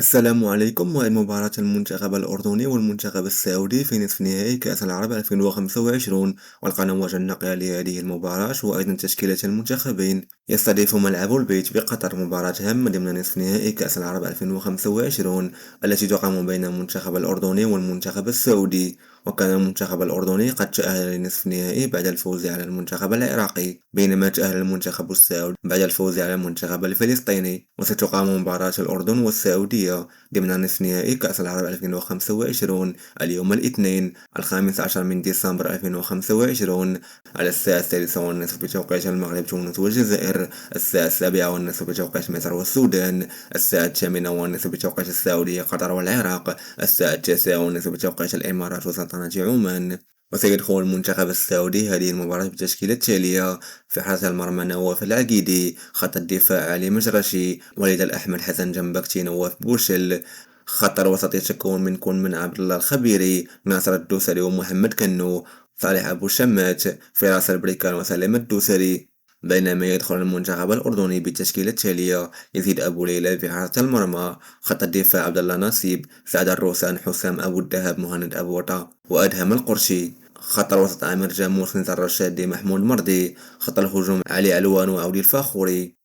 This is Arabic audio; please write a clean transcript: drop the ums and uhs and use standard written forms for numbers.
السلام عليكم. مباراة المنتخب الأردني والمنتخب السعودي في نصف نهائي كأس العرب 2025، والقنوات الناقلة لهذه المباراة وأيضا تشكيلة المنتخبين. يستضيف ملعب البيت بقطر مباراة هامة ضمن نصف نهائي كأس العرب 2025 التي تقام بين المنتخب الأردني والمنتخب السعودي. وكان المنتخب الأردني قد تأهل لنصف النهائي بعد الفوز على المنتخب العراقي، بينما تأهل المنتخب السعودي بعد الفوز على المنتخب الفلسطيني. وستقام مباراة الأردن والسعودية ضمن نصف نهائي كأس العرب 2025 اليوم الاثنين 15 من ديسمبر 2025 على الساعة 6:30 بتوقيت المغرب تونس والجزائر، الساعة 7:30 بتوقيت مصر والسودان، الساعة 8:30 بتوقيت السعودية قطر والعراق، الساعة 9:30 بتوقيت الإمارات وسلطنة عمان. وسيدخل المنتخب السعودي هذه المباراة بالتشكيلة التالية: في حراسة المرمى نواف العقيدي، خط الدفاع علي مجرشي، وليد الأحمد، حسن جنبكتي، نواف بوشل. خط الوسط يتكون من عبد الله الخبيري، ناصر الدوسري ومحمد كنو، صالح أبو شمات، فراس البريكان وسليم الدوسري. بينما يدخل المنتخب الأردني بالتشكيلة التالية: يزيد أبو ليلى في حراسة المرمى، خط الدفاع عبد الله نصيب، سعد الروسان، حسام أبو الدهب، مهند أبو وطا وأدهم القرشي. خط الوسط عامر جاموس، نزار الرشادي، محمود مرضي. خط الهجوم علي علوان وعودي الفاخوري.